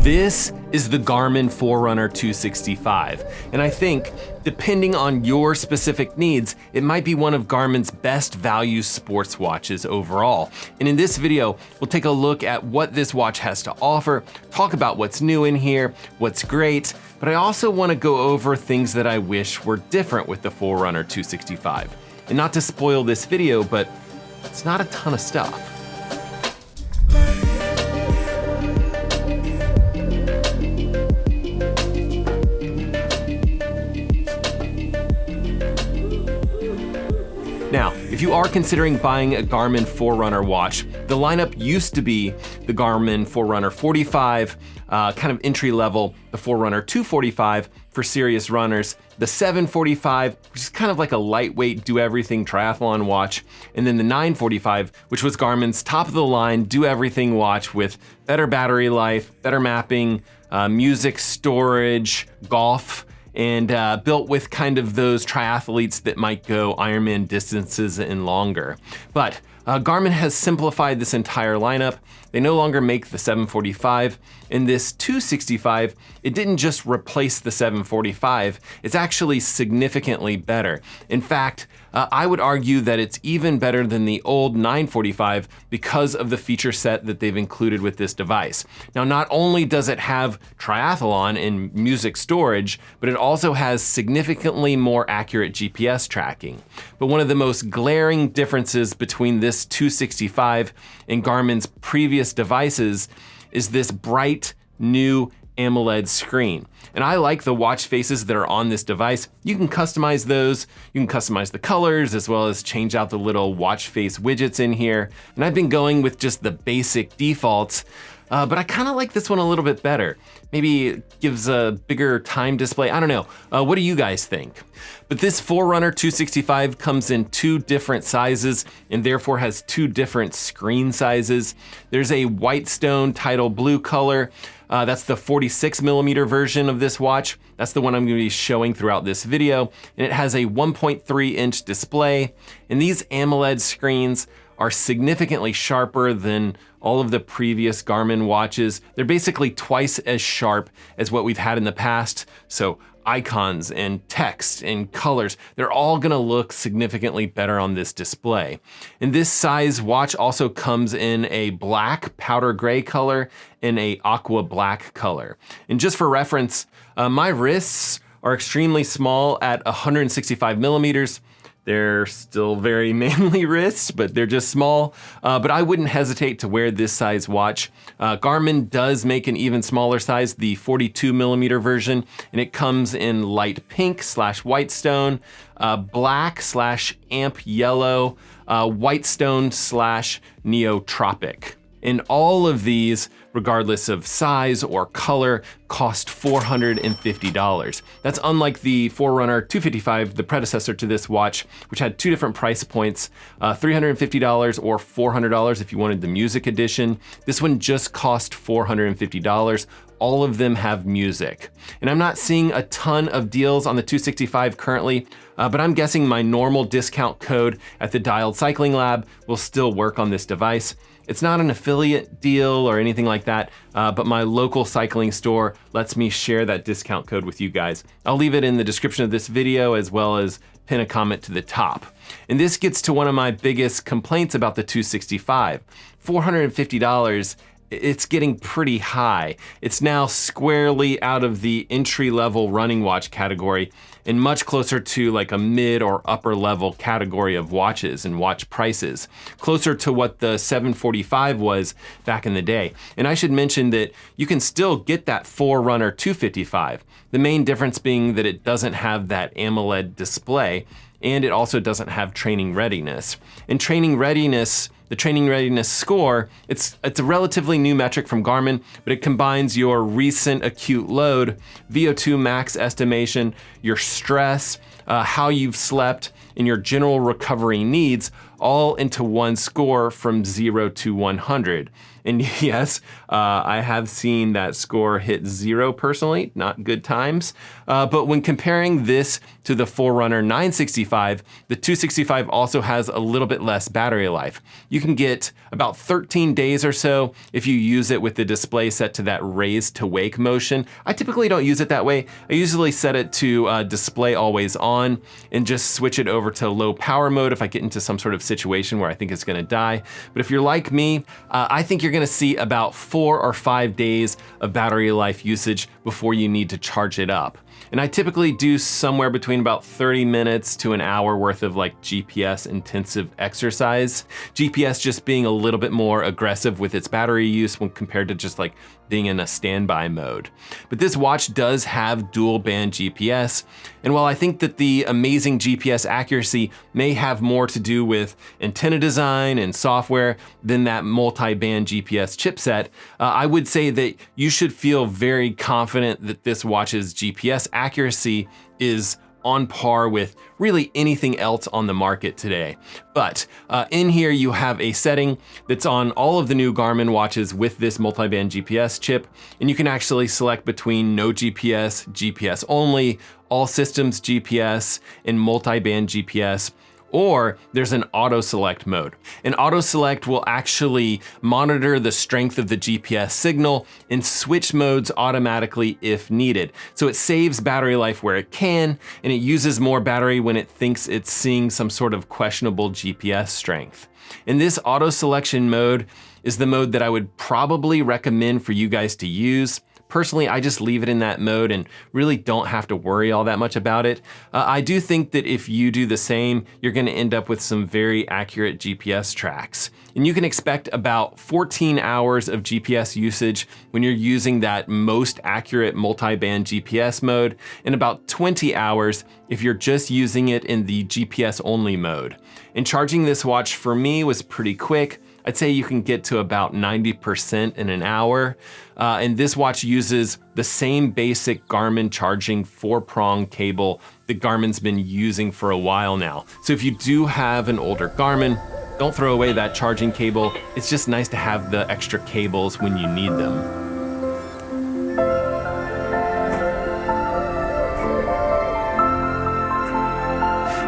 This is the Garmin Forerunner 265, and I think, depending on your specific needs, it might be one of Garmin's best value sports watches overall. And in this video, we'll take a look at what this watch has to offer, talk about what's new in here, what's great, but I also want to go over things that I wish were different with the Forerunner 265. And not to spoil this video, but it's not a ton of stuff. Now, if you are considering buying a Garmin Forerunner watch, the lineup used to be the Garmin Forerunner 45, kind of entry level, the Forerunner 245 for serious runners, the 745, which is kind of like a lightweight do-everything triathlon watch, and then the 945, which was Garmin's top of the line do-everything watch with better battery life, better mapping, music storage, golf, and built with kind of those triathletes that might go Ironman distances and longer. But Garmin has simplified this entire lineup. They no longer make the 745. In this 265, it didn't just replace the 745, it's actually significantly better. In fact, I would argue that it's even better than the old 945 because of the feature set that they've included with this device. Now, not only does it have triathlon and music storage, but it also has significantly more accurate GPS tracking. But one of the most glaring differences between this 265 and Garmin's previous devices is this bright, new AMOLED screen. And I like the watch faces that are on this device. You can customize those. You can customize the colors as well as change out the little watch face widgets in here. And I've been going with just the basic defaults, but I kind of like this one a little bit better. Maybe it gives a bigger time display. I don't know. What do you guys think? But this Forerunner 265 comes in two different sizes and therefore has two different screen sizes. There's a Whitestone Tidal Blue color. That's the 46mm version of this watch. That's the one I'm going to be showing throughout this video. And it has a 1.3-inch display. And these AMOLED screens are significantly sharper than all of the previous Garmin watches. They're basically twice as sharp as what we've had in the past. So icons and text and colors, they're all gonna look significantly better on this display. And this size watch also comes in a black powder gray color and a aqua black color. And just for reference, my wrists are extremely small at 165 millimeters. They're still very manly wrists, but they're just small. But I wouldn't hesitate to wear this size watch. Garmin does make an even smaller size, the 42mm version, and it comes in light pink / Whitestone, black / amp yellow, Whitestone / neotropic. And all of these, regardless of size or color, cost $450. That's unlike the Forerunner 255, the predecessor to this watch, which had two different price points, $350 or $400 if you wanted the music edition. This one just cost $450. All of them have music. And I'm not seeing a ton of deals on the 265 currently, but I'm guessing my normal discount code at the Dialed Cycling Lab will still work on this device. It's not an affiliate deal or anything like that, but my local cycling store lets me share that discount code with you guys. I'll leave it in the description of this video as well as pin a comment to the top. And this gets to one of my biggest complaints about the 265. $450, it's getting pretty high. It's now squarely out of the entry-level running watch category and much closer to like a mid or upper level category of watches and watch prices, closer to what the 745 was back in the day. And I should mention that you can still get that Forerunner 255. The main difference being that it doesn't have that AMOLED display, and it also doesn't have training readiness. And training readiness, the training readiness score, it's a relatively new metric from Garmin, but it combines your recent acute load, VO2 max estimation, your stress, how you've slept, and your general recovery needs, all into one score from 0 to 100. And yes, I have seen that score hit 0 personally, not good times. But when comparing this to the Forerunner 965, the 265 also has a little bit less battery life. You can get about 13 days or so if you use it with the display set to that raise to wake motion. I typically don't use it that way. I usually set it to display always on and just switch it over to low power mode if I get into some sort of situation where I think it's gonna die. But if you're like me, I think you're gonna see about 4 or 5 days of battery life usage before you need to charge it up. And I typically do somewhere between about 30 minutes to an hour worth of like GPS intensive exercise. GPS just being a little bit more aggressive with its battery use when compared to just like being in a standby mode. But this watch does have dual band GPS. And while I think that the amazing GPS accuracy may have more to do with antenna design and software than that multi-band GPS chipset, I would say that you should feel very confident that this watch's GPS accuracy is on par with really anything else on the market today. But in here you have a setting that's on all of the new Garmin watches with this multi-band GPS chip, and you can actually select between no GPS, GPS only, all systems GPS, and multi-band GPS. Or there's an auto select mode. And auto select will actually monitor the strength of the GPS signal and switch modes automatically if needed. So it saves battery life where it can, and it uses more battery when it thinks it's seeing some sort of questionable GPS strength. And this auto selection mode is the mode that I would probably recommend for you guys to use. Personally, I just leave it in that mode and really don't have to worry all that much about it. I do think that if you do the same, you're gonna end up with some very accurate GPS tracks. And you can expect about 14 hours of GPS usage when you're using that most accurate multi-band GPS mode, and about 20 hours if you're just using it in the GPS only mode. And charging this watch for me was pretty quick. I'd say you can get to about 90% in an hour. And this watch uses the same basic Garmin charging 4-prong cable that Garmin's been using for a while now. So if you do have an older Garmin, don't throw away that charging cable. It's just nice to have the extra cables when you need them.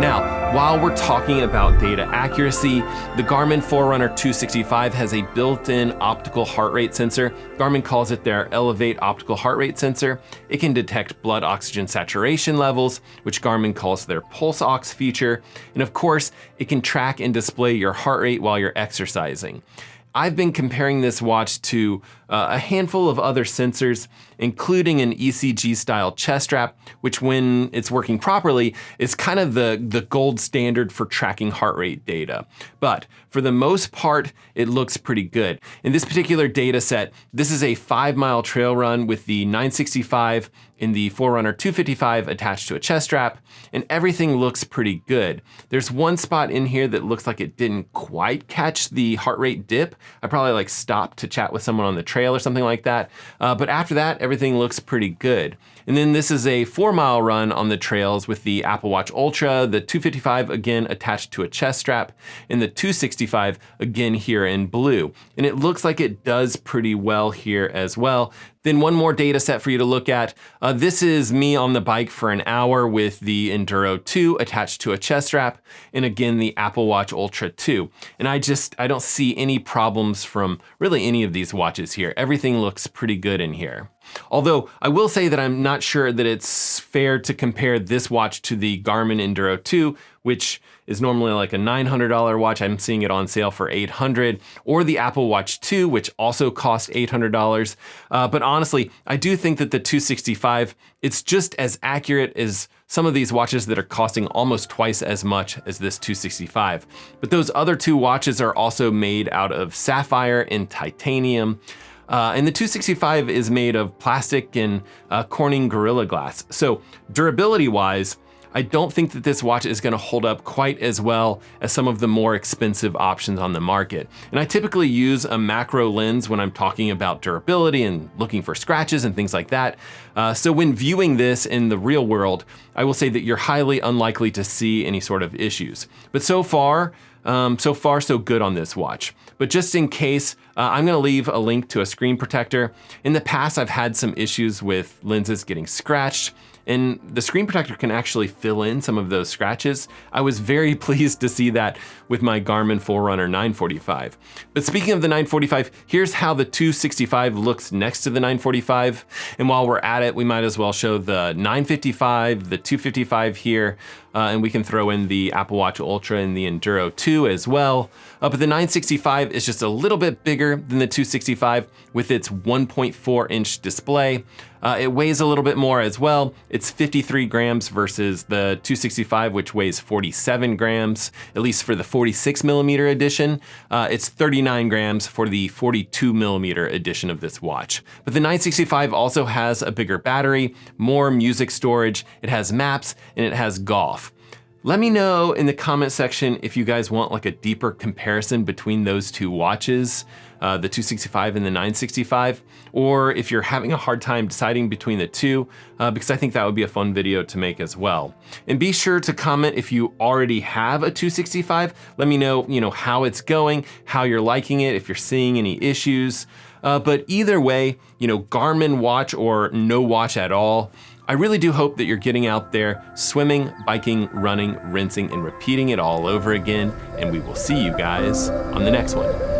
Now, while we're talking about data accuracy, the Garmin Forerunner 265 has a built-in optical heart rate sensor. Garmin calls it their Elevate optical heart rate sensor. It can detect blood oxygen saturation levels, which Garmin calls their pulse ox feature. And of course, it can track and display your heart rate while you're exercising. I've been comparing this watch to a handful of other sensors, including an ECG style chest strap, which when it's working properly, is kind of the gold standard for tracking heart rate data. But for the most part, it looks pretty good. In this particular data set, this is a 5-mile trail run with the 965 and the Forerunner 255 attached to a chest strap, and everything looks pretty good. There's one spot in here that looks like it didn't quite catch the heart rate dip. I probably like stopped to chat with someone on the trail or something like that. But after that, everything looks pretty good. And then this is a 4-mile run on the trails with the Apple Watch Ultra, the 255 again attached to a chest strap, and the 265 again here in blue. And it looks like it does pretty well here as well. Then one more data set for you to look at. This is me on the bike for an hour with the Enduro 2 attached to a chest strap, and again the Apple Watch Ultra 2. And I don't see any problems from really any of these watches here. Everything looks pretty good in here. Although I will say that I'm not sure that it's fair to compare this watch to the Garmin Enduro 2, which is normally like a $900 watch. I'm seeing it on sale for $800, or the Apple Watch 2, which also costs $800. But honestly, I do think that the 265, it's just as accurate as some of these watches that are costing almost twice as much as this 265. But those other two watches are also made out of sapphire and titanium. And the 265 is made of plastic and Corning Gorilla Glass. So durability-wise, I don't think that this watch is gonna hold up quite as well as some of the more expensive options on the market. And I typically use a macro lens when I'm talking about durability and looking for scratches and things like that. So when viewing this in the real world, I will say that you're highly unlikely to see any sort of issues. But so far so good on this watch. But just in case, I'm gonna leave a link to a screen protector. In the past, I've had some issues with lenses getting scratched, and the screen protector can actually fill in some of those scratches. I was very pleased to see that with my Garmin Forerunner 945. But speaking of the 945, here's how the 265 looks next to the 945. And while we're at it, we might as well show the 955, the 255 here, and we can throw in the Apple Watch Ultra and the Enduro 2 as well. But the 965 is just a little bit bigger than the 265 with its 1.4-inch display. It weighs a little bit more as well. It's 53 grams versus the 265, which weighs 47 grams, at least for the 46 millimeter edition. It's 39 grams for the 42 millimeter edition of this watch. But the 965 also has a bigger battery, more music storage, it has maps, and it has golf. Let me know in the comment section if you guys want like a deeper comparison between those two watches, the 265 and the 965, or if you're having a hard time deciding between the two, because I think that would be a fun video to make as well. And be sure to comment if you already have a 265. Let me know, how it's going, how you're liking it, if you're seeing any issues. But either way, Garmin watch or no watch at all, I really do hope that you're getting out there swimming, biking, running, rinsing, and repeating it all over again. And we will see you guys on the next one.